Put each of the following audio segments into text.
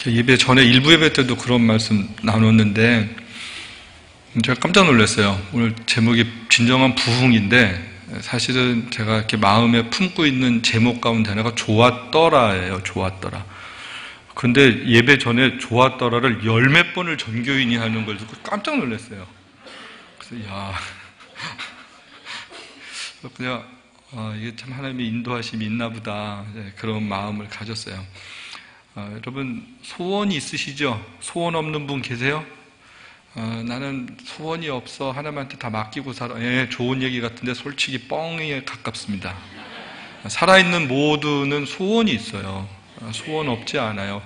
예배 전에 일부 예배 때도 그런 말씀 나눴는데 제가 깜짝 놀랐어요. 오늘 제목이 진정한 부흥인데 사실은 제가 이렇게 마음에 품고 있는 제목 가운데 하나가 좋았더라예요. 좋았더라. 근데 예배 전에 좋았더라를 열 몇 번을 전교인이 하는 걸 듣고 깜짝 놀랐어요. 그래서 그냥 이게 참 하나님의 인도하심이 있나 보다, 그런 마음을 가졌어요. 여러분 소원이 있으시죠? 소원 없는 분 계세요? 나는 소원이 없어, 하나님한테 다 맡기고 살아. 좋은 얘기 같은데 솔직히 뻥에 가깝습니다. 살아있는 모두는 소원이 있어요. 소원 없지 않아요.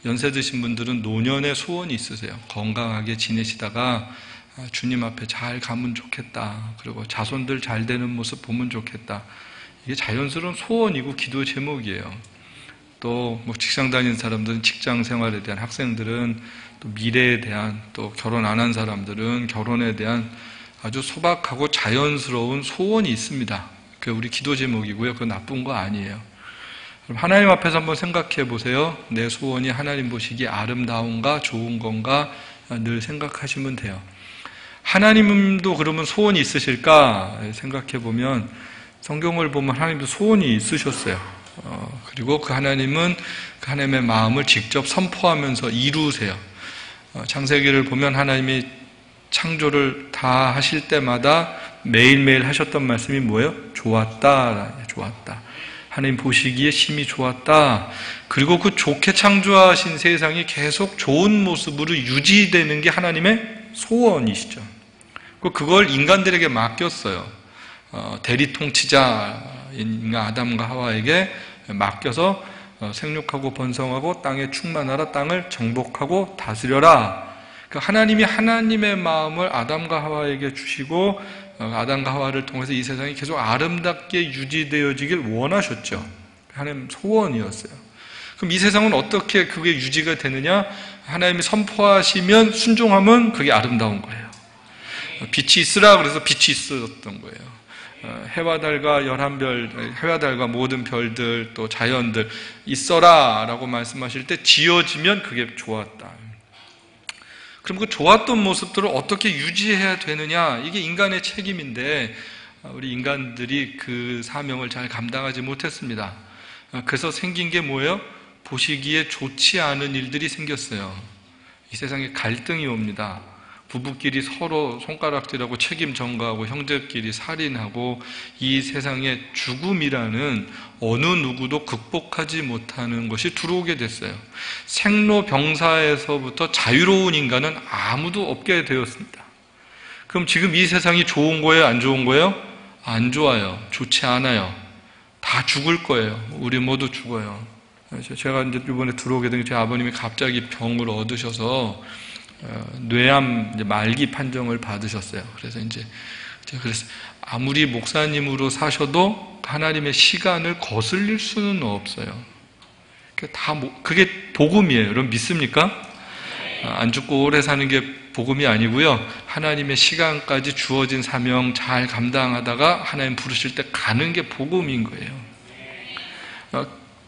연세 드신 분들은 노년에 소원이 있으세요. 건강하게 지내시다가 주님 앞에 잘 가면 좋겠다. 그리고 자손들 잘 되는 모습 보면 좋겠다. 이게 자연스러운 소원이고 기도 제목이에요. 또 직장 다니는 사람들은 직장 생활에 대한, 학생들은 또 미래에 대한, 또 결혼 안 한 사람들은 결혼에 대한 아주 소박하고 자연스러운 소원이 있습니다. 그게 우리 기도 제목이고요. 그건 나쁜 거 아니에요. 그럼 하나님 앞에서 한번 생각해 보세요. 내 소원이 하나님 보시기에 아름다운가 좋은 건가 늘 생각하시면 돼요. 하나님도 그러면 소원이 있으실까 생각해 보면 성경을 보면 하나님도 소원이 있으셨어요. 그리고 그 하나님은 그 하나님의 마음을 직접 선포하면서 이루세요. 창세기를 보면 하나님이 창조를 다 하실 때마다 매일매일 하셨던 말씀이 뭐예요? 좋았다. 좋았다. 하나님 보시기에 심히 좋았다. 그리고 그 좋게 창조하신 세상이 계속 좋은 모습으로 유지되는 게 하나님의 소원이시죠. 그걸 인간들에게 맡겼어요. 대리통치자인 아담과 하와에게 맡겨서 생육하고 번성하고 땅에 충만하라, 땅을 정복하고 다스려라. 하나님이 하나님의 마음을 아담과 하와에게 주시고 아담과 하와를 통해서 이 세상이 계속 아름답게 유지되어지길 원하셨죠. 하나님 소원이었어요. 그럼 이 세상은 어떻게 그게 유지가 되느냐? 하나님이 선포하시면 순종하면 그게 아름다운 거예요. 빛이 있으라 그래서 빛이 있었던 거예요. 해와 달과 11별, 해와 달과 모든 별들, 또 자연들 있어라 라고 말씀하실 때 지어지면 그게 좋았다. 그럼 그 좋았던 모습들을 어떻게 유지해야 되느냐? 이게 인간의 책임인데 우리 인간들이 그 사명을 잘 감당하지 못했습니다. 그래서 생긴 게 뭐예요? 보시기에 좋지 않은 일들이 생겼어요. 이 세상에 갈등이 옵니다. 부부끼리 서로 손가락질하고 책임 전가하고 형제끼리 살인하고 이 세상에 죽음이라는 어느 누구도 극복하지 못하는 것이 들어오게 됐어요. 생로병사에서부터 자유로운 인간은 아무도 없게 되었습니다. 그럼 지금 이 세상이 좋은 거예요? 안 좋은 거예요? 안 좋아요. 좋지 않아요. 다 죽을 거예요. 우리 모두 죽어요. 제가 이제 이번에 들어오게 된 게 제 아버님이 갑자기 병을 얻으셔서 뇌암 말기 판정을 받으셨어요. 그래서 이제 제가 그랬어요. 아무리 목사님으로 사셔도 하나님의 시간을 거슬릴 수는 없어요. 그게 복음이에요. 여러분 믿습니까? 안 죽고 오래 사는 게 복음이 아니고요. 하나님의 시간까지 주어진 사명 잘 감당하다가 하나님 부르실 때 가는 게 복음인 거예요.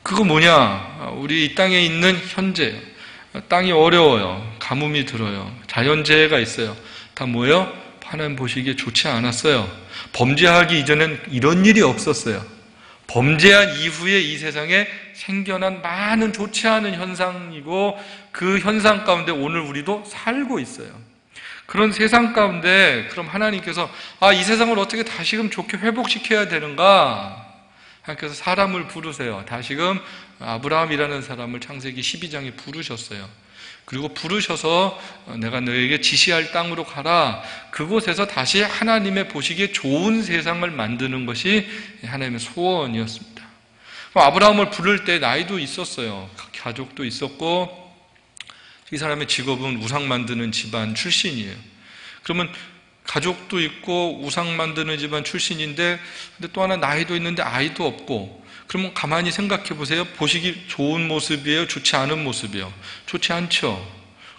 그거 뭐냐? 우리 이 땅에 있는 현재 땅이 어려워요. 가뭄이 들어요. 자연재해가 있어요. 다 뭐예요? 하나님 보시기에 좋지 않았어요. 범죄하기 이전엔 이런 일이 없었어요. 범죄한 이후에 이 세상에 생겨난 많은 좋지 않은 현상이고 그 현상 가운데 오늘 우리도 살고 있어요. 그런 세상 가운데 그럼 하나님께서 이 세상을 어떻게 다시금 좋게 회복시켜야 되는가? 하나님께서 사람을 부르세요. 다시금 아브라함이라는 사람을 창세기 12장에 부르셨어요. 그리고 부르셔서 내가 너에게 지시할 땅으로 가라. 그곳에서 다시 하나님의 보시기에 좋은 세상을 만드는 것이 하나님의 소원이었습니다. 아브라함을 부를 때 나이도 있었어요. 가족도 있었고 이 사람의 직업은 우상 만드는 집안 출신이에요. 그러면 가족도 있고 우상 만드는 집안 출신인데 근데 또 하나 나이도 있는데 아이도 없고 그러면 가만히 생각해 보세요. 보시기 좋은 모습이에요? 좋지 않은 모습이에요? 좋지 않죠.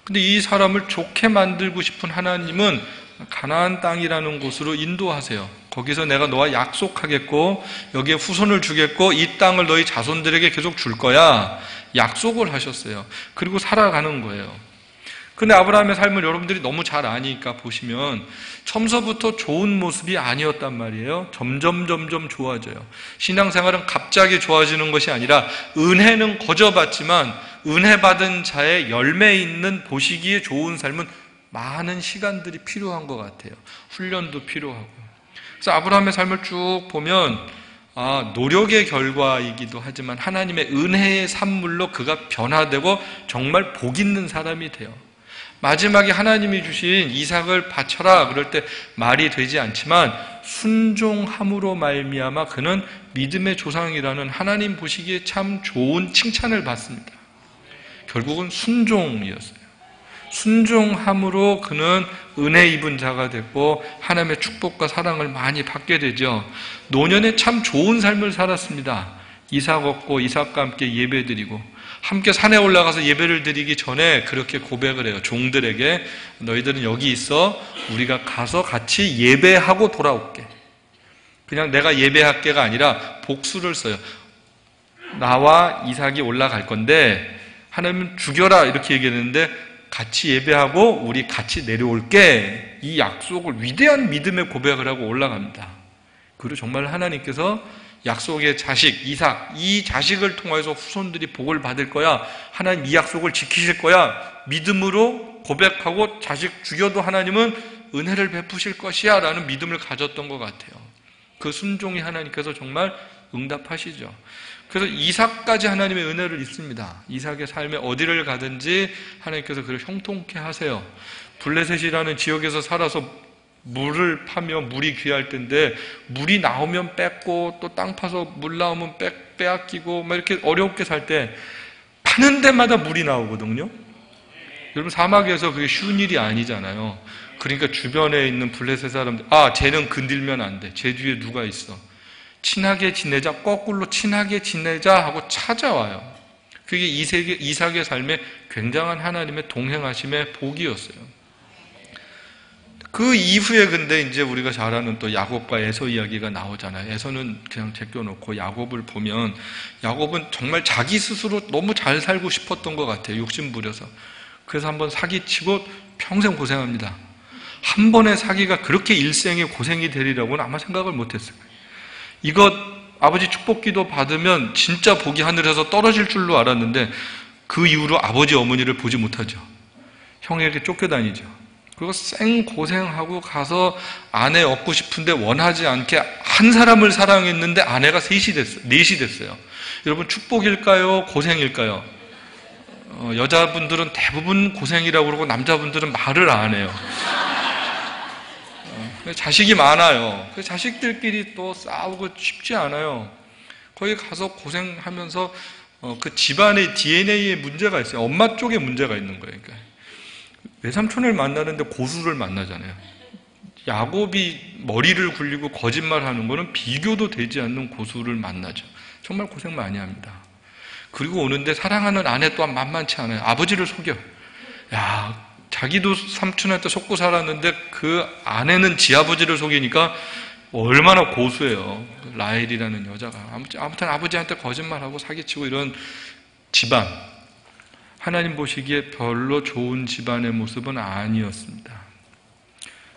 근데 이 사람을 좋게 만들고 싶은 하나님은 가나안 땅이라는 곳으로 인도하세요. 거기서 내가 너와 약속하겠고 여기에 후손을 주겠고 이 땅을 너희 자손들에게 계속 줄 거야. 약속을 하셨어요. 그리고 살아가는 거예요. 근데 아브라함의 삶을 여러분들이 너무 잘 아니까 보시면 처음서부터 좋은 모습이 아니었단 말이에요. 점점 좋아져요. 신앙생활은 갑자기 좋아지는 것이 아니라 은혜는 거저 받지만 은혜 받은 자의 열매 있는 보시기에 좋은 삶은 많은 시간들이 필요한 것 같아요. 훈련도 필요하고. 그래서 아브라함의 삶을 쭉 보면 노력의 결과이기도 하지만 하나님의 은혜의 산물로 그가 변화되고 정말 복 있는 사람이 돼요. 마지막에 하나님이 주신 이삭을 바쳐라 그럴 때 말이 되지 않지만 순종함으로 말미암아 그는 믿음의 조상이라는 하나님 보시기에 참 좋은 칭찬을 받습니다. 결국은 순종이었어요. 순종함으로 그는 은혜 입은 자가 됐고 하나님의 축복과 사랑을 많이 받게 되죠. 노년에 참 좋은 삶을 살았습니다. 이삭 얻고 이삭과 함께 예배드리고 함께 산에 올라가서 예배를 드리기 전에 그렇게 고백을 해요. 종들에게 너희들은 여기 있어. 우리가 가서 같이 예배하고 돌아올게. 그냥 내가 예배할게가 아니라 복수를 써요. 나와 이삭이 올라갈 건데 하나님은 죽여라 이렇게 얘기했는데 같이 예배하고 우리 같이 내려올게. 이 약속을 위대한 믿음의 고백을 하고 올라갑니다. 그리고 정말 하나님께서 약속의 자식 이삭, 이 자식을 통해서 후손들이 복을 받을 거야. 하나님 이 약속을 지키실 거야. 믿음으로 고백하고 자식 죽여도 하나님은 은혜를 베푸실 것이야 라는 믿음을 가졌던 것 같아요. 그 순종이 하나님께서 정말 응답하시죠. 그래서 이삭까지 하나님의 은혜를 입습니다. 이삭의 삶에 어디를 가든지 하나님께서 그를 형통케 하세요. 블레셋이라는 지역에서 살아서 물을 파면 물이 귀할 텐데 물이 나오면 뺏고 또 땅 파서 물 나오면 빼앗기고 막 이렇게 어렵게 살 때 파는 데마다 물이 나오거든요. 여러분 사막에서 그게 쉬운 일이 아니잖아요. 그러니까 주변에 있는 블레셋 사람들 쟤는 건들면 안 돼. 쟤 뒤에 누가 있어. 친하게 지내자, 거꾸로 친하게 지내자 하고 찾아와요. 그게 이삭의 삶에 굉장한 하나님의 동행하심의 복이었어요. 그 이후에 근데 이제 우리가 잘 아는 또 야곱과 에서 이야기가 나오잖아요. 에서는 그냥 제껴놓고 야곱을 보면 야곱은 정말 자기 스스로 너무 잘 살고 싶었던 것 같아요. 욕심 부려서. 그래서 한번 사기치고 평생 고생합니다. 한 번의 사기가 그렇게 일생의 고생이 되리라고는 아마 생각을 못했어요. 이거 아버지 축복기도 받으면 진짜 복이 하늘에서 떨어질 줄로 알았는데 그 이후로 아버지 어머니를 보지 못하죠. 형에게 쫓겨다니죠. 그리고 생고생하고 가서 아내 얻고 싶은데 원하지 않게 한 사람을 사랑했는데 아내가 넷이 됐어요. 여러분 축복일까요? 고생일까요? 여자분들은 대부분 고생이라고 그러고 남자분들은 말을 안 해요. 자식이 많아요. 그 자식들끼리 또 싸우고 쉽지 않아요. 거기 가서 고생하면서 그 집안의 DNA에 문제가 있어요. 엄마 쪽에 문제가 있는 거예요. 그러니까. 외삼촌을 만나는데 고수를 만나잖아요. 야곱이 머리를 굴리고 거짓말하는 거는 비교도 되지 않는 고수를 만나죠. 정말 고생 많이 합니다. 그리고 오는데 사랑하는 아내 또한 만만치 않아요. 아버지를 속여. 자기도 삼촌한테 속고 살았는데 그 아내는 지 아버지를 속이니까 얼마나 고수예요. 라헬이라는 여자가. 아무튼 아버지한테 거짓말하고 사기치고 이런 집안. 하나님 보시기에 별로 좋은 집안의 모습은 아니었습니다.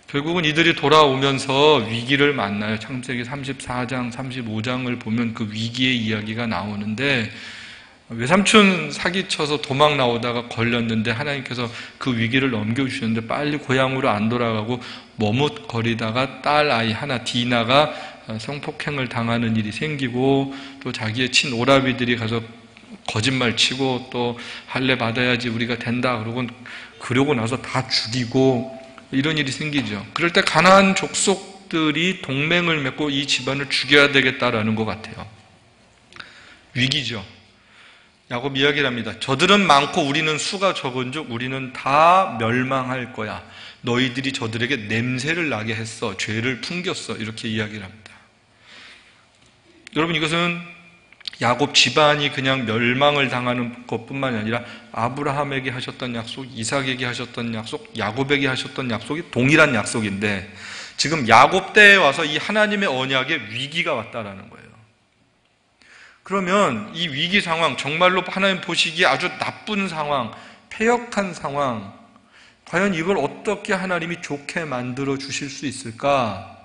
결국은 이들이 돌아오면서 위기를 만나요. 창세기 34장, 35장을 보면 그 위기의 이야기가 나오는데 외삼촌 사기쳐서 도망 나오다가 걸렸는데 하나님께서 그 위기를 넘겨주셨는데 빨리 고향으로 안 돌아가고 머뭇거리다가 딸 아이 하나 디나가 성폭행을 당하는 일이 생기고 또 자기의 친오라비들이 가서 거짓말 치고 또 할례 받아야지 우리가 된다 그러고 나서 다 죽이고 이런 일이 생기죠. 그럴 때 가나안 족속들이 동맹을 맺고 이 집안을 죽여야 되겠다라는 것 같아요. 위기죠. 야곱 이야기를 합니다. 저들은 많고 우리는 수가 적은즉 우리는 다 멸망할 거야. 너희들이 저들에게 냄새를 나게 했어. 죄를 풍겼어. 이렇게 이야기를 합니다. 여러분 이것은 야곱 집안이 그냥 멸망을 당하는 것뿐만이 아니라 아브라함에게 하셨던 약속, 이삭에게 하셨던 약속, 야곱에게 하셨던 약속이 동일한 약속인데 지금 야곱 때에 와서 이 하나님의 언약에 위기가 왔다라는 거예요. 그러면 이 위기 상황, 정말로 하나님 보시기에 아주 나쁜 상황, 패역한 상황, 과연 이걸 어떻게 하나님이 좋게 만들어 주실 수 있을까?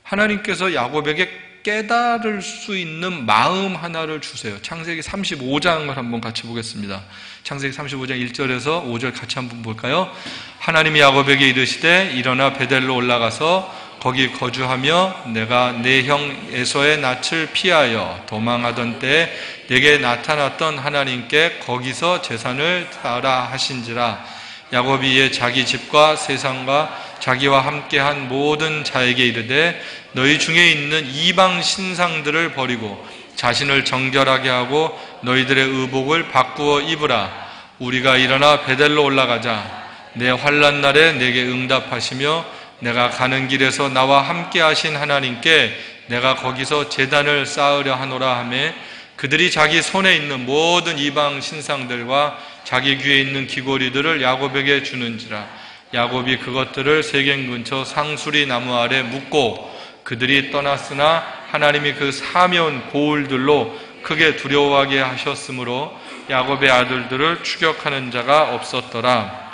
하나님께서 야곱에게 깨달을 수 있는 마음 하나를 주세요. 창세기 35장을 한번 같이 보겠습니다. 창세기 35장 1절에서 5절 같이 한번 볼까요? 하나님이 야곱에게 이르시되 일어나 베델로 올라가서 거기 거주하며 내가 내 형 에서의 낯을 피하여 도망하던 때에 내게 나타났던 하나님께 거기서 제산을 따라 하신지라. 야곱이 이에 자기 집과 세상과 자기와 함께한 모든 자에게 이르되 너희 중에 있는 이방 신상들을 버리고 자신을 정결하게 하고 너희들의 의복을 바꾸어 입으라. 우리가 일어나 베델로 올라가자. 내 환난 날에 내게 응답하시며 내가 가는 길에서 나와 함께 하신 하나님께 내가 거기서 제단을 쌓으려 하노라 하매 그들이 자기 손에 있는 모든 이방 신상들과 자기 귀에 있는 귀고리들을 야곱에게 주는지라. 야곱이 그것들을 세겜 근처 상수리 나무 아래 묻고 그들이 떠났으나 하나님이 그 사면 고울들로 크게 두려워하게 하셨으므로 야곱의 아들들을 추격하는 자가 없었더라.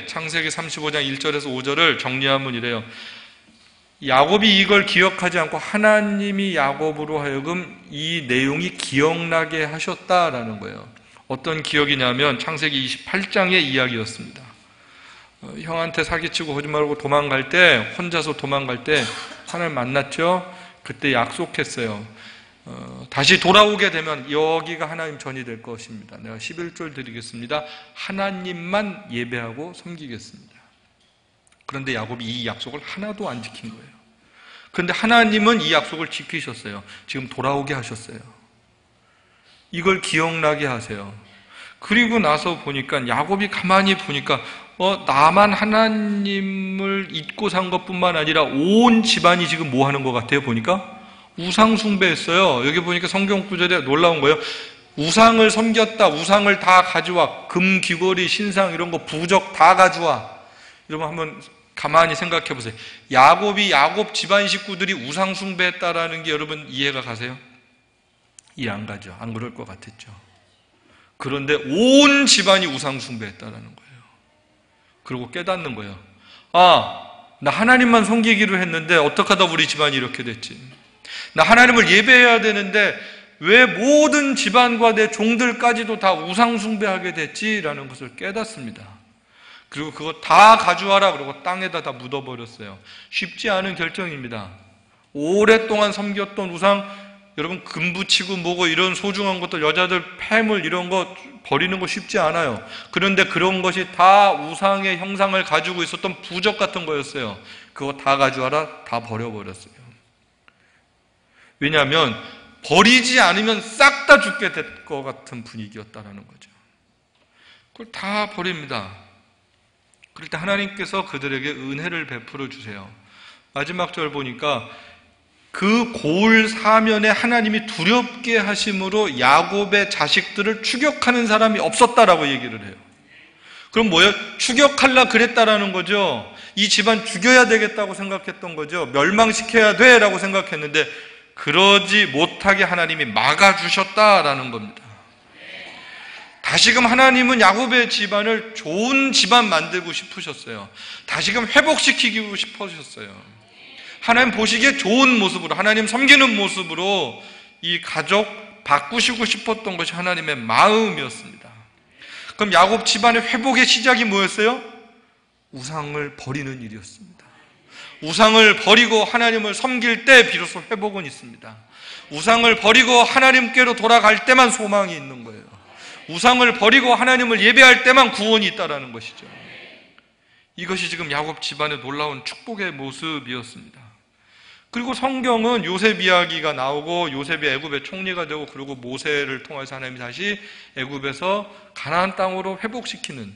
창세기 35장 1절에서 5절을 정리하면 이래요. 야곱이 이걸 기억하지 않고 하나님이 야곱으로 하여금 이 내용이 기억나게 하셨다라는 거예요. 어떤 기억이냐면 창세기 28장의 이야기였습니다. 형한테 사기치고 거짓말하고 도망갈 때, 혼자서 도망갈 때 하나님 만났죠. 그때 약속했어요. 다시 돌아오게 되면 여기가 하나님 전이 될 것입니다. 내가 11절 드리겠습니다. 하나님만 예배하고 섬기겠습니다. 그런데 야곱이 이 약속을 하나도 안 지킨 거예요. 그런데 하나님은 이 약속을 지키셨어요. 지금 돌아오게 하셨어요. 이걸 기억나게 하세요. 그리고 나서 보니까 야곱이 가만히 보니까 나만 하나님을 잊고 산 것뿐만 아니라 온 집안이 지금 뭐 하는 것 같아요? 보니까 우상 숭배했어요. 여기 보니까 성경 구절에 놀라운 거예요. 우상을 섬겼다. 우상을 다 가져와. 금, 귀걸이, 신상 이런 거 부적 다 가져와. 여러분 한번 가만히 생각해 보세요. 야곱 집안 식구들이 우상 숭배했다라는 게 여러분 이해가 가세요? 이해 안 가죠. 안 그럴 것 같았죠. 그런데 온 집안이 우상 숭배했다라는 거예요. 그리고 깨닫는 거예요. 나 하나님만 섬기기로 했는데 어떻게 하다 우리 집안이 이렇게 됐지? 나 하나님을 예배해야 되는데 왜 모든 집안과 내 종들까지도 다 우상 숭배하게 됐지라는 것을 깨닫습니다. 그리고 그거 다 가져와라 그러고 땅에다 다 묻어버렸어요. 쉽지 않은 결정입니다. 오랫동안 섬겼던 우상, 여러분 금 붙이고 뭐고 이런 소중한 것들, 여자들 폐물 이런 거 버리는 거 쉽지 않아요. 그런데 그런 것이 다 우상의 형상을 가지고 있었던 부적 같은 거였어요. 그거 다 가져와라, 다 버려버렸어요. 왜냐하면 버리지 않으면 싹 다 죽게 될 것 같은 분위기였다는 거죠. 그걸 다 버립니다. 그럴 때 하나님께서 그들에게 은혜를 베풀어 주세요. 마지막 절 보니까 그 고을 사면에 하나님이 두렵게 하심으로 야곱의 자식들을 추격하는 사람이 없었다라고 얘기를 해요. 그럼 뭐예요? 추격하려 그랬다라는 거죠. 이 집안 죽여야 되겠다고 생각했던 거죠. 멸망시켜야 돼라고 생각했는데 그러지 못하게 하나님이 막아주셨다라는 겁니다. 다시금 하나님은 야곱의 집안을 좋은 집안 만들고 싶으셨어요. 다시금 회복시키고 싶으셨어요. 하나님 보시기에 좋은 모습으로, 하나님 섬기는 모습으로 이 가족 바꾸시고 싶었던 것이 하나님의 마음이었습니다. 그럼 야곱 집안의 회복의 시작이 뭐였어요? 우상을 버리는 일이었습니다. 우상을 버리고 하나님을 섬길 때 비로소 회복은 있습니다. 우상을 버리고 하나님께로 돌아갈 때만 소망이 있는 거예요. 우상을 버리고 하나님을 예배할 때만 구원이 있다는 것이죠. 이것이 지금 야곱 집안의 놀라운 축복의 모습이었습니다. 그리고 성경은 요셉 이야기가 나오고 요셉이 애굽의 총리가 되고 그리고 모세를 통해서 하나님이 다시 애굽에서 가나안 땅으로 회복시키는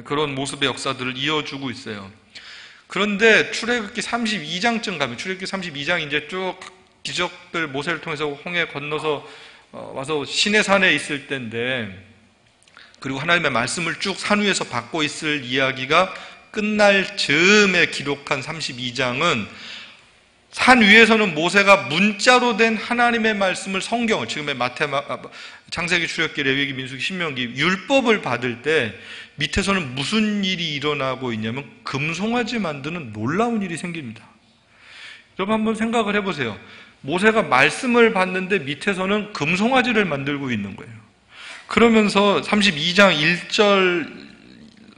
그런 모습의 역사들을 이어주고 있어요. 그런데 출애굽기 32장쯤 가면, 출애굽기 32장 이제 쭉 기적들 모세를 통해서 홍해 건너서 와서 시내산에 있을 때인데, 그리고 하나님의 말씀을 쭉 산 위에서 받고 있을 이야기가 끝날 즈음에 기록한 32장은 산 위에서는 모세가 문자로 된 하나님의 말씀을, 성경을, 지금의 창세기, 출애굽기, 레위기, 민수기, 신명기 율법을 받을 때 밑에서는 무슨 일이 일어나고 있냐면 금송아지 만드는 놀라운 일이 생깁니다. 여러분 한번 생각을 해보세요. 모세가 말씀을 받는데 밑에서는 금송아지를 만들고 있는 거예요. 그러면서 32장 1절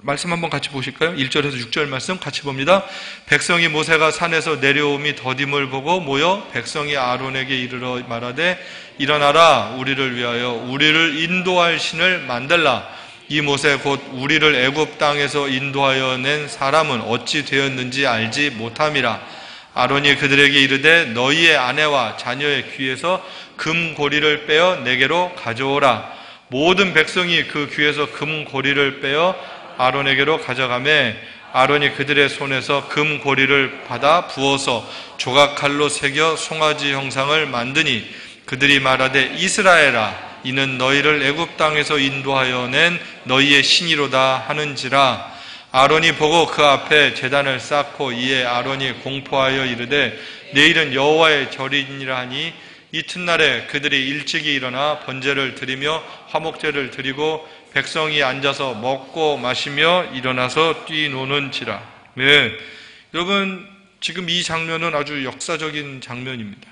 말씀 한번 같이 보실까요? 1절에서 6절 말씀 같이 봅니다. 백성이 모세가 산에서 내려옴이 더딤을 보고 모여 백성이 아론에게 이르러 말하되 일어나라, 우리를 위하여 우리를 인도할 신을 만들라. 이 모세 곧 우리를 애굽 땅에서 인도하여 낸 사람은 어찌 되었는지 알지 못함이라. 아론이 그들에게 이르되 너희의 아내와 자녀의 귀에서 금고리를 빼어 내게로 가져오라. 모든 백성이 그 귀에서 금고리를 빼어 아론에게로 가져가매 아론이 그들의 손에서 금고리를 받아 부어서 조각칼로 새겨 송아지 형상을 만드니 그들이 말하되 이스라엘아, 이는 너희를 애굽 땅에서 인도하여 낸 너희의 신이로다 하는지라. 아론이 보고 그 앞에 제단을 쌓고 이에 아론이 공포하여 이르되 내일은 여호와의 절이니라 하니 이튿날에 그들이 일찍이 일어나 번제를 드리며 화목제를 드리고 백성이 앉아서 먹고 마시며 일어나서 뛰노는지라. 네, 여러분 지금 이 장면은 아주 역사적인 장면입니다.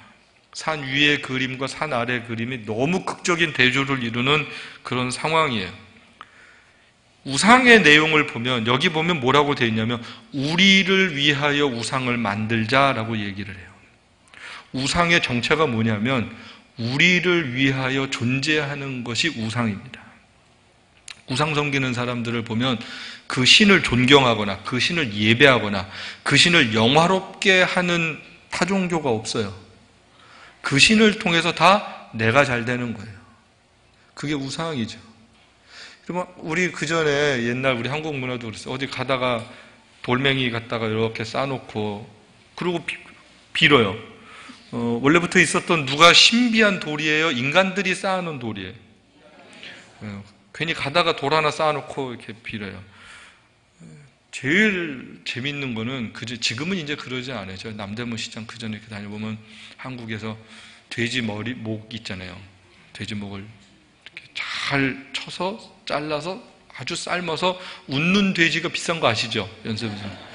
산 위의 그림과 산 아래 그림이 너무 극적인 대조를 이루는 그런 상황이에요. 우상의 내용을 보면 여기 보면 뭐라고 되어 있냐면 우리를 위하여 우상을 만들자라고 얘기를 해요. 우상의 정체가 뭐냐면 우리를 위하여 존재하는 것이 우상입니다. 우상 섬기는 사람들을 보면 그 신을 존경하거나 그 신을 예배하거나 그 신을 영화롭게 하는 타종교가 없어요. 그 신을 통해서 다 내가 잘 되는 거예요. 그게 우상이죠. 그러면 우리 그 전에 옛날 우리 한국 문화도 그랬어요. 어디 가다가 돌멩이 갖다가 이렇게 쌓아놓고 그러고 빌어요. 원래부터 있었던 누가 신비한 돌이에요? 인간들이 쌓아놓은 돌이에요. 괜히 가다가 돌 하나 쌓아놓고 이렇게 빌어요. 제일 재밌는 거는 지금은 이제 그러지 않아요. 저 남대문 시장 그 전에 이렇게 다녀보면 한국에서 돼지 목 있잖아요. 돼지 목을 이렇게 잘 쳐서 잘라서 아주 삶아서 웃는 돼지가 비싼 거 아시죠? 연습에서.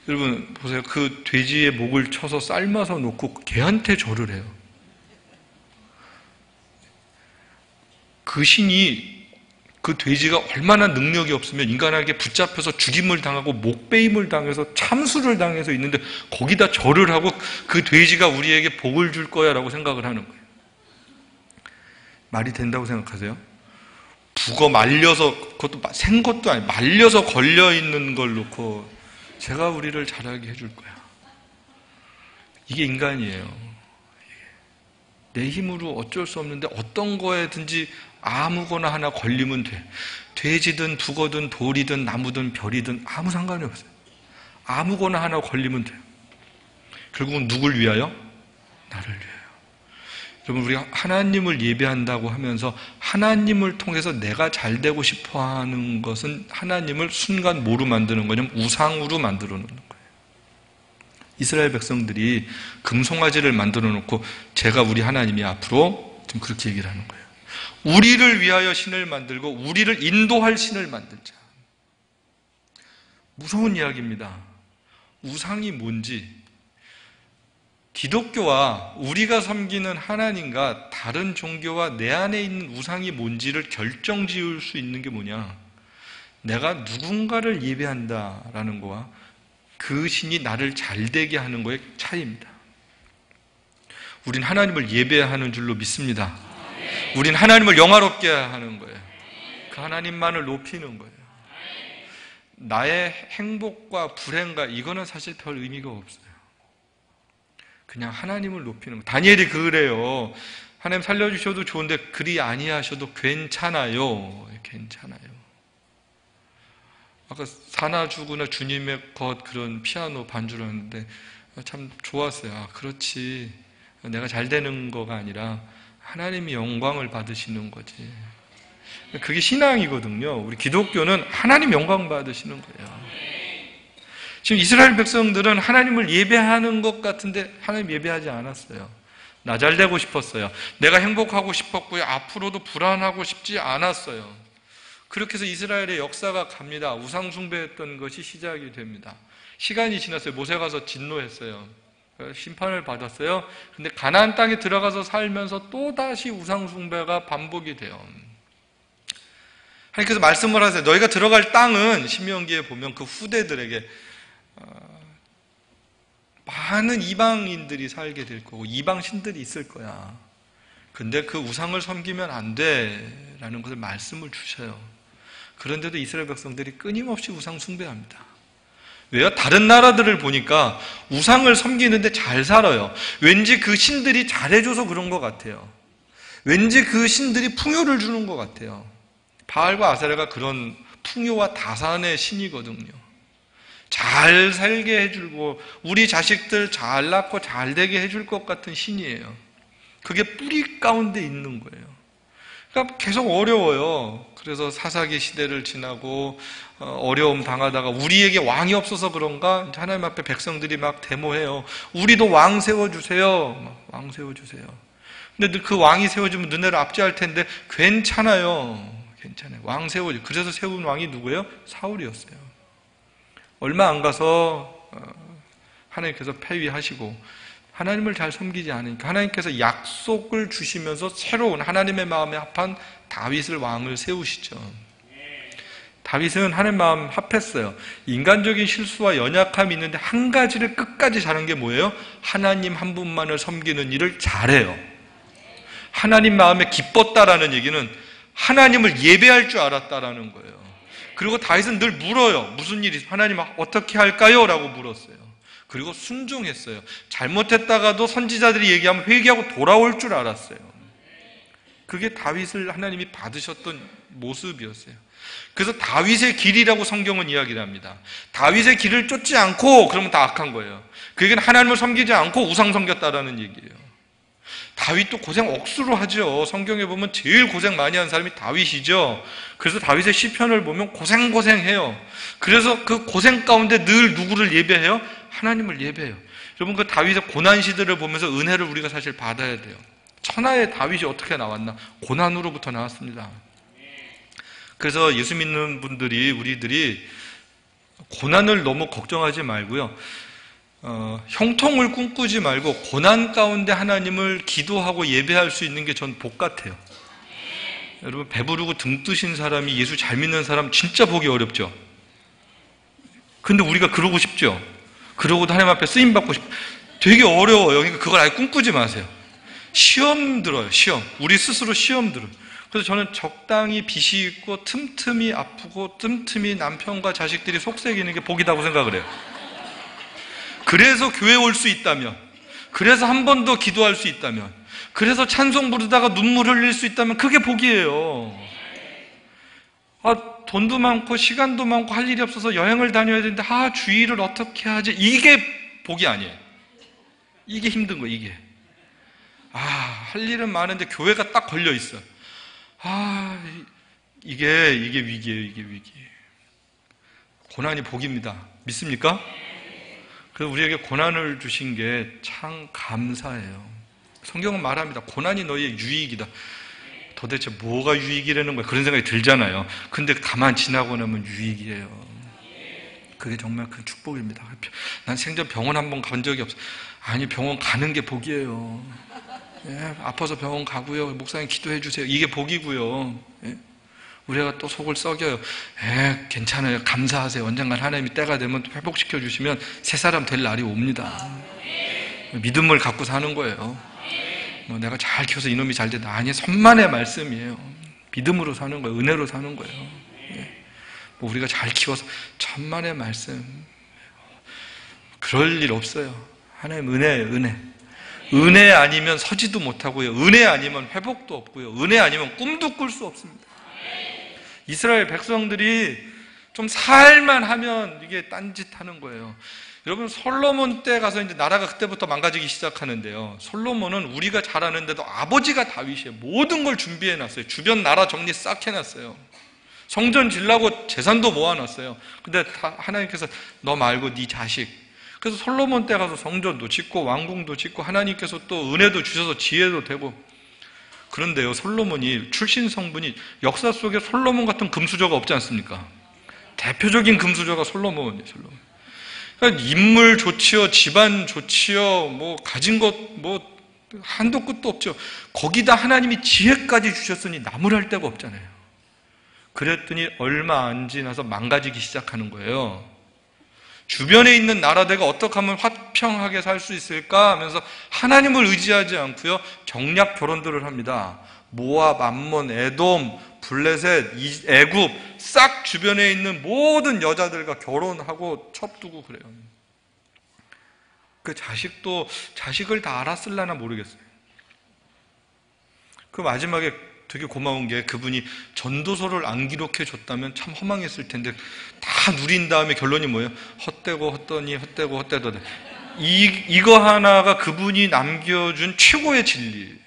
여러분 보세요. 그 돼지의 목을 쳐서 삶아서 놓고 걔한테 절을 해요. 그 신이 그 돼지가 얼마나 능력이 없으면 인간에게 붙잡혀서 죽임을 당하고 목베임을 당해서 참수를 당해서 있는데 거기다 절을 하고 그 돼지가 우리에게 복을 줄 거야 라고 생각을 하는 거예요. 말이 된다고 생각하세요? 북어 말려서, 그것도 생 것도 아니고 말려서 걸려있는 걸 놓고 제가 우리를 잘하게 해줄 거야. 이게 인간이에요. 내 힘으로 어쩔 수 없는데 어떤 거에든지 아무거나 하나 걸리면 돼. 돼지든 북어든 돌이든 나무든 별이든 아무 상관이 없어요. 아무거나 하나 걸리면 돼요. 결국은 누굴 위하여? 나를 위하여. 여러분 우리가 하나님을 예배한다고 하면서 하나님을 통해서 내가 잘 되고 싶어하는 것은 하나님을 순간 뭐로 만드는 거냐면 우상으로 만들어 놓는 거예요. 이스라엘 백성들이 금송아지를 만들어 놓고 제가 우리 하나님이 앞으로 지금 그렇게 얘기를 하는 거예요. 우리를 위하여 신을 만들고 우리를 인도할 신을 만들자. 무서운 이야기입니다. 우상이 뭔지, 기독교와 우리가 섬기는 하나님과 다른 종교와 내 안에 있는 우상이 뭔지를 결정지을 수 있는 게 뭐냐? 내가 누군가를 예배한다라는 거와 그 신이 나를 잘되게 하는 거의 차이입니다. 우린 하나님을 예배하는 줄로 믿습니다. 우린 하나님을 영화롭게 하는 거예요. 그 하나님만을 높이는 거예요. 나의 행복과 불행과 이거는 사실 별 의미가 없어요. 그냥 하나님을 높이는 거예요. 다니엘이 그래요. 하나님 살려주셔도 좋은데 그리 아니하셔도 괜찮아요. 괜찮아요. 아까 사나 죽으나 주님의 것 그런 피아노 반주를 하는데 참 좋았어요. 아, 그렇지. 내가 잘 되는 거가 아니라 하나님이 영광을 받으시는 거지. 그게 신앙이거든요. 우리 기독교는 하나님 영광 받으시는 거예요. 지금 이스라엘 백성들은 하나님을 예배하는 것 같은데 하나님 예배하지 않았어요. 나 잘 되고 싶었어요. 내가 행복하고 싶었고요. 앞으로도 불안하고 싶지 않았어요. 그렇게 해서 이스라엘의 역사가 갑니다. 우상 숭배했던 것이 시작이 됩니다. 시간이 지났어요. 모세 가서 진노했어요. 심판을 받았어요. 근데 가나안 땅에 들어가서 살면서 또다시 우상 숭배가 반복이 돼요. 하나님께서 말씀을 하세요. 너희가 들어갈 땅은 신명기에 보면 그 후대들에게 많은 이방인들이 살게 될 거고 이방신들이 있을 거야. 근데 그 우상을 섬기면 안 돼라는 것을 말씀을 주셔요. 그런데도 이스라엘 백성들이 끊임없이 우상 숭배합니다. 왜요? 다른 나라들을 보니까 우상을 섬기는데 잘 살아요. 왠지 그 신들이 잘해줘서 그런 것 같아요. 왠지 그 신들이 풍요를 주는 것 같아요. 바알과 아세라가 그런 풍요와 다산의 신이거든요. 잘 살게 해주고 우리 자식들 잘 낳고 잘 되게 해줄 것 같은 신이에요. 그게 뿌리 가운데 있는 거예요. 그러니까 계속 어려워요. 그래서 사사기 시대를 지나고 어려움 당하다가 우리에게 왕이 없어서 그런가 하나님 앞에 백성들이 막 데모해요. 우리도 왕 세워주세요. 왕 세워주세요. 근데 그 왕이 세워주면 너네를 압제할 텐데 괜찮아요. 괜찮아요. 왕 세워줘. 그래서 세운 왕이 누구예요? 사울이었어요. 얼마 안 가서 하나님께서 폐위하시고 하나님을 잘 섬기지 않으니까 하나님께서 약속을 주시면서 새로운 하나님의 마음에 합한 다윗을 왕을 세우시죠. 다윗은 하나님 마음 합했어요. 인간적인 실수와 연약함이 있는데 한 가지를 끝까지 잘한 게 뭐예요? 하나님 한 분만을 섬기는 일을 잘해요. 하나님 마음에 기뻤다라는 얘기는 하나님을 예배할 줄 알았다라는 거예요. 그리고 다윗은 늘 물어요. 무슨 일이 하나님 어떻게 할까요? 라고 물었어요. 그리고 순종했어요. 잘못했다가도 선지자들이 얘기하면 회개하고 돌아올 줄 알았어요. 그게 다윗을 하나님이 받으셨던 모습이었어요. 그래서 다윗의 길이라고 성경은 이야기를 합니다. 다윗의 길을 쫓지 않고 그러면 다 악한 거예요. 그 얘기는 하나님을 섬기지 않고 우상 섬겼다라는 얘기예요. 다윗도 고생 억수로 하죠. 성경에 보면 제일 고생 많이 한 사람이 다윗이죠. 그래서 다윗의 시편을 보면 고생해요. 그래서 그 고생 가운데 늘 누구를 예배해요? 하나님을 예배해요. 여러분 그 다윗의 고난 시대를 보면서 은혜를 우리가 사실 받아야 돼요. 천하의 다윗이 어떻게 나왔나? 고난으로부터 나왔습니다. 그래서 예수 믿는 분들이 우리들이 고난을 너무 걱정하지 말고요. 형통을 꿈꾸지 말고 고난 가운데 하나님을 기도하고 예배할 수 있는 게 전 복 같아요. 여러분 배부르고 등 뜨신 사람이 예수 잘 믿는 사람 진짜 보기 어렵죠. 근데 우리가 그러고 싶죠. 그러고도 하나님 앞에 쓰임받고 싶죠. 되게 어려워요. 그러니까 그걸 아예 꿈꾸지 마세요. 시험 들어요. 시험. 우리 스스로 시험 들어요. 그래서 저는 적당히 빚이 있고 틈틈이 아프고 틈틈이 남편과 자식들이 속썩이는 게 복이라고 생각을 해요. 그래서 교회 올 수 있다면, 그래서 한 번 더 기도할 수 있다면, 그래서 찬송 부르다가 눈물 흘릴 수 있다면 그게 복이에요. 돈도 많고 시간도 많고 할 일이 없어서 여행을 다녀야 되는데 주일을 어떻게 하지? 이게 복이 아니에요. 이게 힘든 거예요. 이게 할 일은 많은데 교회가 딱 걸려 있어요. 이게 위기예요. 이게 위기. 고난이 복입니다. 믿습니까? 그래서 우리에게 고난을 주신 게 참 감사해요. 성경은 말합니다. 고난이 너희의 유익이다. 도대체 뭐가 유익이라는 거야? 그런 생각이 들잖아요. 근데 가만 지나고 나면 유익이에요. 그게 정말 큰 축복입니다. 난 생전 병원 한번 간 적이 없어. 아니 병원 가는 게 복이에요. 예, 아파서 병원 가고요. 목사님 기도해 주세요. 이게 복이고요. 예? 우리가 또 속을 썩여요. 괜찮아요. 감사하세요. 언젠간 하나님이 때가 되면 회복시켜 주시면 새 사람 될 날이 옵니다. 믿음을 갖고 사는 거예요. 내가 잘 키워서 이놈이 잘 된다. 아니, 선만의 말씀이에요. 믿음으로 사는 거예요. 은혜로 사는 거예요. 우리가 잘 키워서 천만의 말씀. 그럴 일 없어요. 하나님 은혜예요. 은혜. 은혜 아니면 서지도 못하고요. 은혜 아니면 회복도 없고요. 은혜 아니면 꿈도 꿀 수 없습니다. 이스라엘 백성들이 좀 살만 하면 이게 딴짓하는 거예요. 여러분, 솔로몬 때 가서 이제 나라가 그때부터 망가지기 시작하는데요. 솔로몬은 우리가 잘 아는데도 아버지가 다윗이에요. 모든 걸 준비해 놨어요. 주변 나라 정리 싹 해놨어요. 성전 지려고 재산도 모아놨어요. 근데 하나님께서 너 말고 네 자식. 그래서 솔로몬 때 가서 성전도 짓고 왕궁도 짓고 하나님께서 또 은혜도 주셔서 지혜도 되고. 그런데요, 솔로몬이 출신 성분이 역사 속에 솔로몬 같은 금수저가 없지 않습니까? 대표적인 금수저가 솔로몬이에요. 솔로몬. 그러니까 인물 좋지요, 집안 좋지요, 뭐 가진 것 뭐 한도 끝도 없죠. 거기다 하나님이 지혜까지 주셨으니 나무랄 데가 없잖아요. 그랬더니 얼마 안 지나서 망가지기 시작하는 거예요. 주변에 있는 나라들과 어떻게 하면 화평하게 살 수 있을까 하면서 하나님을 의지하지 않고요, 정략 결혼들을 합니다. 모압, 암몬, 에돔, 블레셋, 애굽 싹 주변에 있는 모든 여자들과 결혼하고 첩두고 그래요. 그 자식도 자식을 다 알았을라나 모르겠어요. 그 마지막에 되게 고마운 게 그분이 전도서를 안 기록해 줬다면 참 허망했을 텐데 다 누린 다음에 결론이 뭐예요? 헛되고 헛되니 헛되고 헛되더라. 이거 하나가 그분이 남겨준 최고의 진리.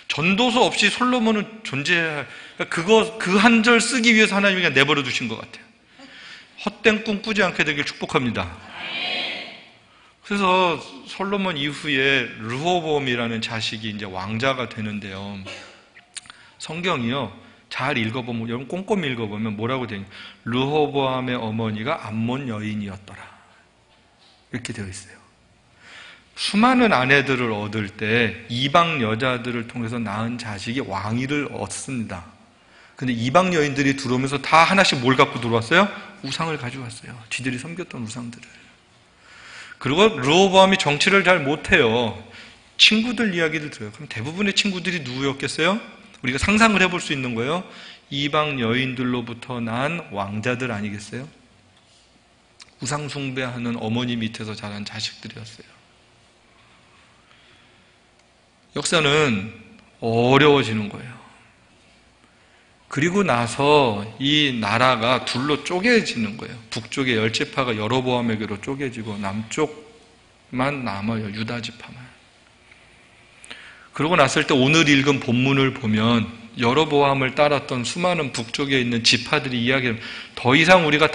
전도서 없이 솔로몬은 존재해야, 그 한 절 쓰기 위해서 하나님이 그냥 내버려 두신 것 같아요. 헛된 꿈 꾸지 않게 되길 축복합니다. 그래서 솔로몬 이후에 르호보암이라는 자식이 이제 왕자가 되는데요. 성경이요, 잘 읽어보면, 여러분 꼼꼼히 읽어보면 뭐라고 되냐, 르호보암의 어머니가 암몬 여인이었더라, 이렇게 되어 있어요. 수많은 아내들을 얻을 때 이방 여자들을 통해서 낳은 자식이 왕위를 얻습니다. 근데 이방 여인들이 들어오면서 다 하나씩 뭘 갖고 들어왔어요? 우상을 가져왔어요. 지들이 섬겼던 우상들을. 그리고 르호보암이 정치를 잘 못해요. 친구들 이야기를 들어요. 그럼 대부분의 친구들이 누구였겠어요? 우리가 상상을 해볼 수 있는 거예요. 이방 여인들로부터 난 왕자들 아니겠어요? 우상 숭배하는 어머니 밑에서 자란 자식들이었어요. 역사는 어려워지는 거예요. 그리고 나서 이 나라가 둘로 쪼개지는 거예요. 북쪽의 열지파가 여로보암에게로 쪼개지고 남쪽만 남아요. 유다 지파만. 그러고 났을 때 오늘 읽은 본문을 보면 여로보암을 따랐던 수많은 북쪽에 있는 지파들이 이야기하면 더 이상 우리가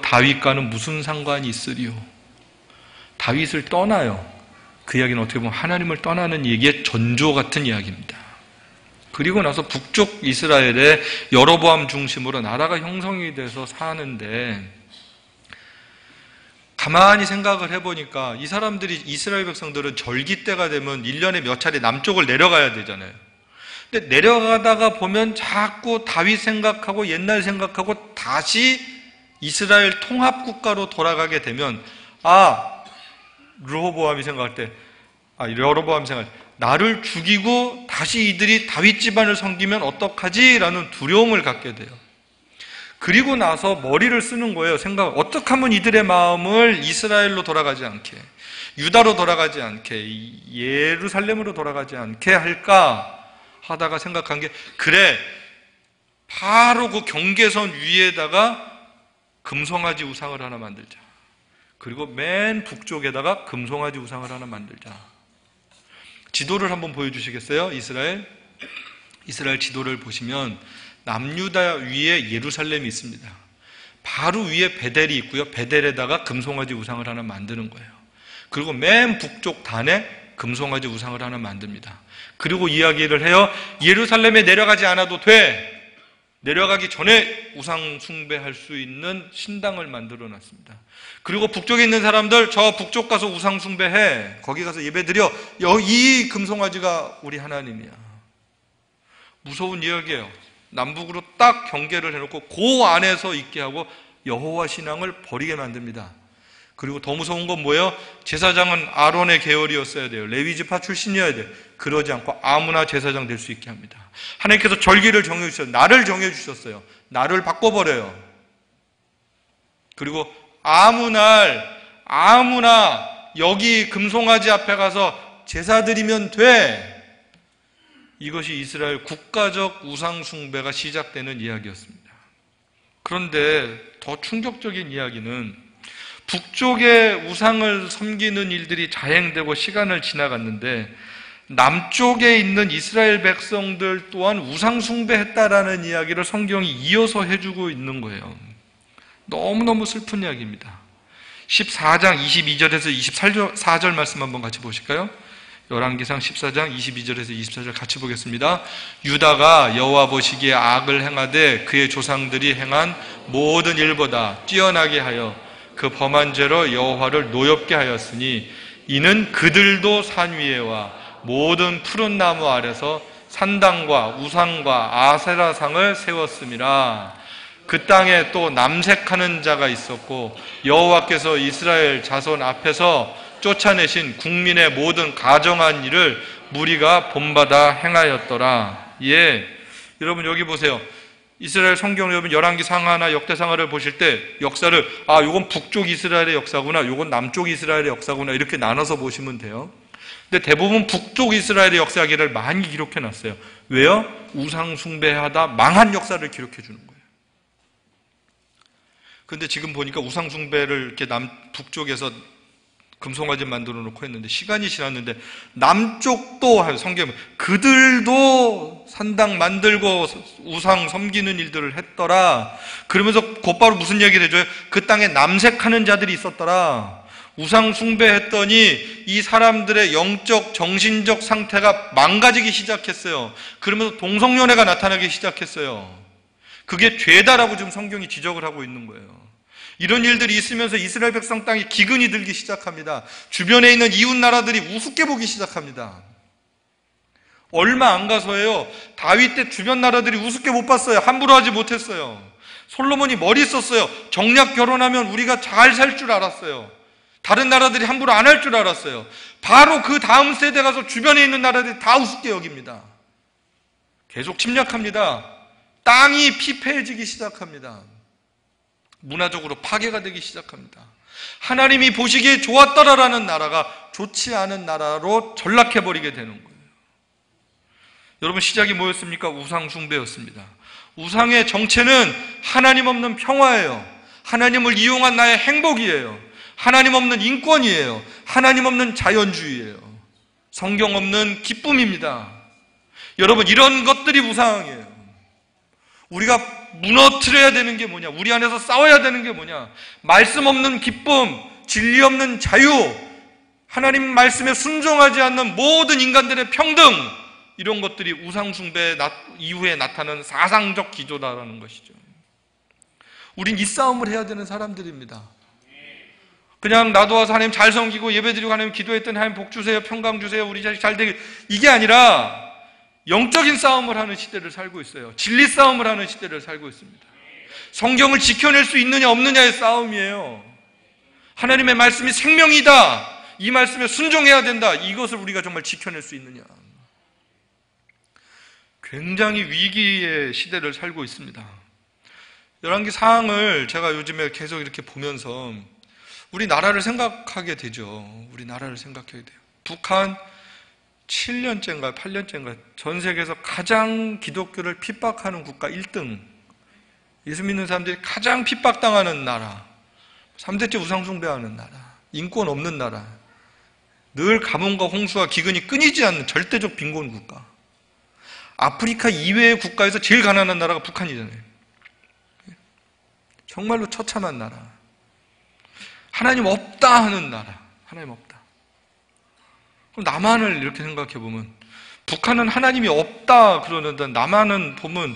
다윗과는 무슨 상관이 있으리요? 다윗을 떠나요. 그 이야기는 어떻게 보면 하나님을 떠나는 얘기의 전조 같은 이야기입니다. 그리고 나서 북쪽 이스라엘의 여로보암 중심으로 나라가 형성이 돼서 사는데, 가만히 생각을 해보니까 이 사람들이, 이스라엘 백성들은 절기 때가 되면 1년에 몇 차례 남쪽을 내려가야 되잖아요. 근데 내려가다가 보면 자꾸 다윗 생각하고 옛날 생각하고 다시 이스라엘 통합국가로 돌아가게 되면, 르호보암이 생각할 때, 여로보암이 생각할 때, 나를 죽이고 다시 이들이 다윗 집안을 섬기면 어떡하지? 라는 두려움을 갖게 돼요. 그리고 나서 머리를 쓰는 거예요. 어떻게 하면 이들의 마음을 이스라엘로 돌아가지 않게, 유다로 돌아가지 않게, 예루살렘으로 돌아가지 않게 할까 하다가 생각한 게, 그래, 바로 그 경계선 위에다가 금송아지 우상을 하나 만들자. 그리고 맨 북쪽에다가 금송아지 우상을 하나 만들자. 지도를 한번 보여주시겠어요? 이스라엘 지도를 보시면 남유다 위에 예루살렘이 있습니다. 바로 위에 베델이 있고요. 베델에다가 금송아지 우상을 하나 만드는 거예요. 그리고 맨 북쪽 단에 금송아지 우상을 하나 만듭니다. 그리고 이야기를 해요. 예루살렘에 내려가지 않아도 돼. 내려가기 전에 우상 숭배할 수 있는 신당을 만들어 놨습니다. 그리고 북쪽에 있는 사람들, 저 북쪽 가서 우상 숭배해. 거기 가서 예배드려. 이 금송아지가 우리 하나님이야. 무서운 이야기예요. 남북으로 딱 경계를 해놓고 그 안에서 있게 하고 여호와 신앙을 버리게 만듭니다. 그리고 더 무서운 건 뭐예요? 제사장은 아론의 계열이었어야 돼요. 레위지파 출신이어야 돼요. 그러지 않고 아무나 제사장 될 수 있게 합니다. 하나님께서 절기를 정해주셨어요. 날을 정해주셨어요. 날을 바꿔버려요. 그리고 아무 날, 아무나 여기 금송아지 앞에 가서 제사 드리면 돼. 이것이 이스라엘 국가적 우상 숭배가 시작되는 이야기였습니다. 그런데 더 충격적인 이야기는 북쪽의 우상을 섬기는 일들이 자행되고 시간을 지나갔는데 남쪽에 있는 이스라엘 백성들 또한 우상 숭배했다라는 이야기를 성경이 이어서 해주고 있는 거예요. 너무너무 슬픈 이야기입니다. 14장 22절에서 24절 말씀 한번 같이 보실까요? 열왕기상 14장 22절에서 24절 같이 보겠습니다. 유다가 여호와 보시기에 악을 행하되 그의 조상들이 행한 모든 일보다 뛰어나게 하여 그 범한 죄로 여호와를 노엽게 하였으니 이는 그들도 산 위에와 모든 푸른 나무 아래서 산당과 우상과 아세라상을 세웠음이라. 그 땅에 또 남색하는 자가 있었고 여호와께서 이스라엘 자손 앞에서 쫓아내신 국민의 모든 가정한 일을 무리가 본받아 행하였더라. 예, 여러분 여기 보세요. 이스라엘 성경 여러분 열왕기 상하나 역대상하를 보실 때 역사를 요건 북쪽 이스라엘의 역사구나, 요건 남쪽 이스라엘의 역사구나 이렇게 나눠서 보시면 돼요. 근데 대부분 북쪽 이스라엘의 역사기를 많이 기록해 놨어요. 왜요? 우상 숭배하다 망한 역사를 기록해 주는 거예요. 근데 지금 보니까 우상 숭배를 이렇게 북쪽에서 금송아지 만들어 놓고 했는데 시간이 지났는데 남쪽도 성경에 그들도 산당 만들고 우상 섬기는 일들을 했더라. 그러면서 곧바로 무슨 얘기를 해줘요? 그 땅에 남색하는 자들이 있었더라. 우상 숭배했더니 이 사람들의 영적 정신적 상태가 망가지기 시작했어요. 그러면서 동성연애가 나타나기 시작했어요. 그게 죄다라고 지금 성경이 지적을 하고 있는 거예요. 이런 일들이 있으면서 이스라엘 백성 땅에 기근이 들기 시작합니다. 주변에 있는 이웃 나라들이 우습게 보기 시작합니다. 얼마 안 가서예요. 다윗 때 주변 나라들이 우습게 못 봤어요. 함부로 하지 못했어요. 솔로몬이 머리 썼어요. 정략 결혼하면 우리가 잘 살 줄 알았어요. 다른 나라들이 함부로 안 할 줄 알았어요. 바로 그 다음 세대 가서 주변에 있는 나라들이 다 우습게 여깁니다. 계속 침략합니다. 땅이 피폐해지기 시작합니다. 문화적으로 파괴가 되기 시작합니다. 하나님이 보시기에 좋았더라라는 나라가 좋지 않은 나라로 전락해버리게 되는 거예요. 여러분 시작이 뭐였습니까? 우상 숭배였습니다. 우상의 정체는 하나님 없는 평화예요. 하나님을 이용한 나의 행복이에요. 하나님 없는 인권이에요. 하나님 없는 자연주의예요. 성경 없는 기쁨입니다. 여러분 이런 것들이 우상이에요. 우리가 무너뜨려야 되는 게 뭐냐? 우리 안에서 싸워야 되는 게 뭐냐? 말씀 없는 기쁨, 진리 없는 자유, 하나님 말씀에 순종하지 않는 모든 인간들의 평등, 이런 것들이 우상 숭배 이후에 나타나는 사상적 기조다라는 것이죠. 우린 이 싸움을 해야 되는 사람들입니다. 그냥 나도 와서 하나님 잘 섬기고 예배드리고 하나님 기도했더니 하나님 복 주세요, 평강 주세요, 우리 자식 잘 되게, 이게 아니라 영적인 싸움을 하는 시대를 살고 있어요. 진리 싸움을 하는 시대를 살고 있습니다. 성경을 지켜낼 수 있느냐 없느냐의 싸움이에요. 하나님의 말씀이 생명이다, 이 말씀에 순종해야 된다, 이것을 우리가 정말 지켜낼 수 있느냐. 굉장히 위기의 시대를 살고 있습니다. 열왕기 상을 제가 요즘에 계속 이렇게 보면서 우리나라를 생각하게 되죠. 우리나라를 생각하게 돼요. 북한 7년째인가 8년째인가 전 세계에서 가장 기독교를 핍박하는 국가 1등, 예수 믿는 사람들이 가장 핍박당하는 나라, 3대째 우상숭배하는 나라, 인권 없는 나라, 늘 가뭄과 홍수와 기근이 끊이지 않는 절대적 빈곤 국가, 아프리카 이외의 국가에서 제일 가난한 나라가 북한이잖아요. 정말로 처참한 나라, 하나님 없다 하는 나라, 하나님 없다. 그럼 남한을 이렇게 생각해 보면 북한은 하나님이 없다 그러는데 남한은 보면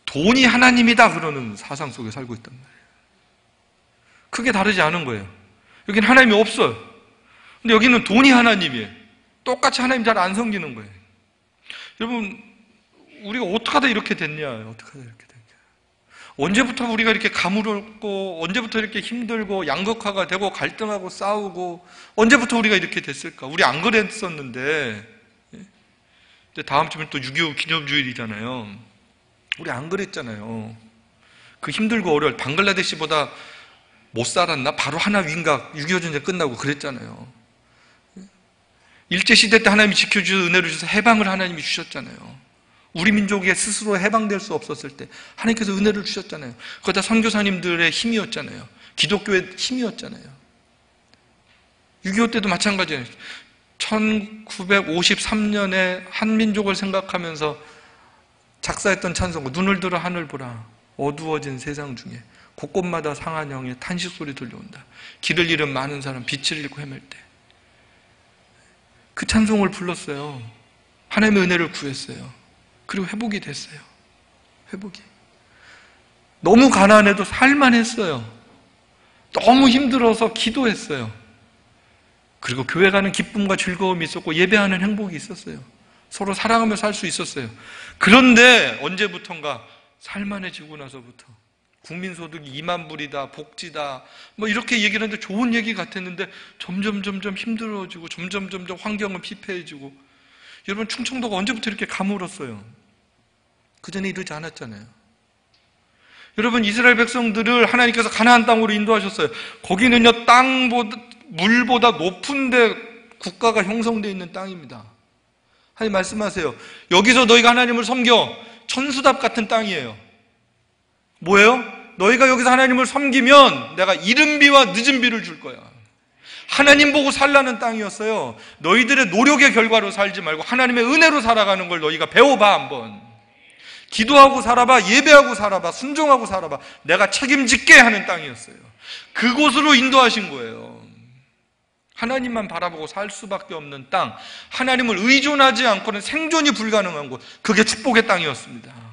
돈이 하나님이다 그러는 사상 속에 살고 있단 말이에요. 크게 다르지 않은 거예요. 여기는 하나님이 없어요. 근데 여기는 돈이 하나님이에요. 똑같이 하나님 잘 안 섬기는 거예요. 여러분 우리가 어떻게 하다 이렇게 됐냐? 어떻게 하다 이렇게 됐냐? 언제부터 우리가 이렇게 가물었고, 언제부터 이렇게 힘들고 양극화가 되고 갈등하고 싸우고, 언제부터 우리가 이렇게 됐을까? 우리 안 그랬었는데, 근데 다음 주면 또 6.25 기념주일이잖아요. 우리 안 그랬잖아요. 그 힘들고 어려울 방글라데시보다 못 살았나? 바로 하나 윈각 6.25 전쟁 끝나고 그랬잖아요. 일제시대 때 하나님이 지켜주셔서 은혜를 주셔서 해방을 하나님이 주셨잖아요. 우리 민족에 스스로 해방될 수 없었을 때 하나님께서 은혜를 주셨잖아요. 그거 다 선교사님들의 힘이었잖아요. 기독교의 힘이었잖아요. 6.25 때도 마찬가지예요. 1953년에 한민족을 생각하면서 작사했던 찬송가, 눈을 들어 하늘 보라, 어두워진 세상 중에 곳곳마다 상한형의 탄식 소리 들려온다. 길을 잃은 많은 사람, 빛을 잃고 헤맬 때 그 찬송을 불렀어요. 하나님의 은혜를 구했어요. 그리고 회복이 됐어요. 회복이. 너무 가난해도 살만했어요. 너무 힘들어서 기도했어요. 그리고 교회 가는 기쁨과 즐거움이 있었고 예배하는 행복이 있었어요. 서로 사랑하며 살 수 있었어요. 그런데 언제부턴가 살만해지고 나서부터 국민소득이 2만 불이다, 복지다, 뭐 이렇게 얘기를 하는데 좋은 얘기 같았는데 점점 힘들어지고 점점 환경은 피폐해지고. 여러분, 충청도가 언제부터 이렇게 가물었어요? 그 전에 이러지 않았잖아요. 여러분, 이스라엘 백성들을 하나님께서 가나안 땅으로 인도하셨어요. 거기는요, 물보다 높은데 국가가 형성되어 있는 땅입니다. 하나님 말씀하세요. 여기서 너희가 하나님을 섬겨. 천수답 같은 땅이에요. 뭐예요? 너희가 여기서 하나님을 섬기면 내가 이른 비와 늦은 비를 줄 거야. 하나님 보고 살라는 땅이었어요. 너희들의 노력의 결과로 살지 말고 하나님의 은혜로 살아가는 걸 너희가 배워봐. 한번 기도하고 살아봐, 예배하고 살아봐, 순종하고 살아봐. 내가 책임질게 하는 땅이었어요. 그곳으로 인도하신 거예요. 하나님만 바라보고 살 수밖에 없는 땅, 하나님을 의존하지 않고는 생존이 불가능한 곳, 그게 축복의 땅이었습니다.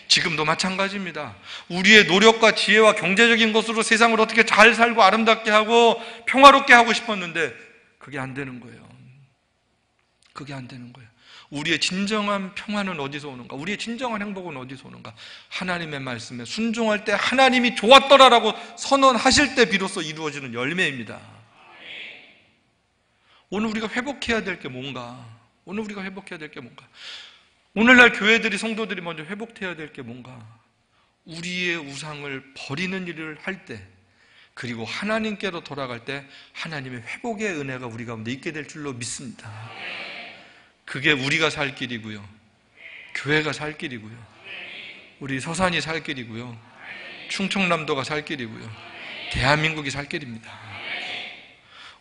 지금도 마찬가지입니다. 우리의 노력과 지혜와 경제적인 것으로 세상을 어떻게 잘 살고 아름답게 하고 평화롭게 하고 싶었는데 그게 안 되는 거예요. 그게 안 되는 거예요. 우리의 진정한 평화는 어디서 오는가? 우리의 진정한 행복은 어디서 오는가? 하나님의 말씀에 순종할 때 하나님이 좋았더라라고 선언하실 때 비로소 이루어지는 열매입니다. 오늘 우리가 회복해야 될 게 뭔가? 오늘 우리가 회복해야 될 게 뭔가? 오늘날 교회들이, 성도들이 먼저 회복해야 될 게 뭔가? 우리의 우상을 버리는 일을 할 때, 그리고 하나님께로 돌아갈 때 하나님의 회복의 은혜가 우리 가운데 있게 될 줄로 믿습니다. 그게 우리가 살 길이고요, 교회가 살 길이고요, 우리 서산이 살 길이고요, 충청남도가 살 길이고요, 대한민국이 살 길입니다.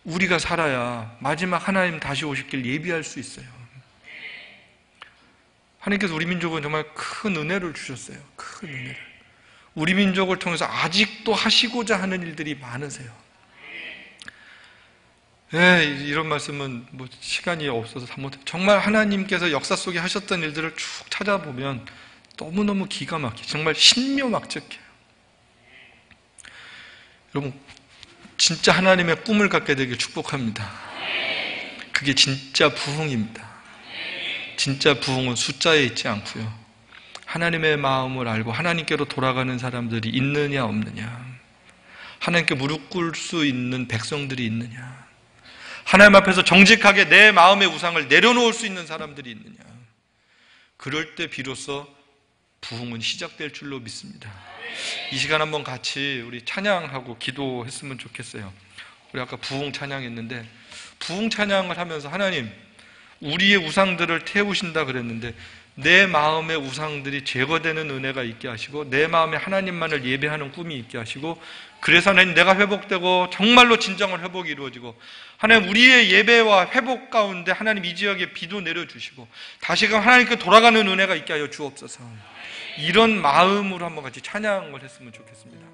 우리가 살아야 마지막 하나님 다시 오실 길 예비할 수 있어요. 하나님께서 우리 민족은 정말 큰 은혜를 주셨어요. 큰 은혜를. 우리 민족을 통해서 아직도 하시고자 하는 일들이 많으세요. 이런 말씀은 뭐 시간이 없어서 다 못해요. 정말 하나님께서 역사 속에 하셨던 일들을 쭉 찾아보면 너무너무 기가 막히게, 정말 신묘막측해요. 여러분, 진짜 하나님의 꿈을 갖게 되길 축복합니다. 그게 진짜 부흥입니다. 진짜 부흥은 숫자에 있지 않고요, 하나님의 마음을 알고 하나님께로 돌아가는 사람들이 있느냐 없느냐, 하나님께 무릎 꿇을 수 있는 백성들이 있느냐, 하나님 앞에서 정직하게 내 마음의 우상을 내려놓을 수 있는 사람들이 있느냐, 그럴 때 비로소 부흥은 시작될 줄로 믿습니다. 이 시간 한번 같이 우리 찬양하고 기도했으면 좋겠어요. 우리 아까 부흥 찬양했는데, 부흥 찬양을 하면서 하나님, 우리의 우상들을 태우신다 그랬는데 내 마음의 우상들이 제거되는 은혜가 있게 하시고 내 마음에 하나님만을 예배하는 꿈이 있게 하시고, 그래서 하나님 내가 회복되고 정말로 진정한 회복이 이루어지고, 하나님 우리의 예배와 회복 가운데 하나님 이 지역에 비도 내려주시고 다시금 하나님께 돌아가는 은혜가 있게 하여 주옵소서. 이런 마음으로 한번 같이 찬양을 했으면 좋겠습니다.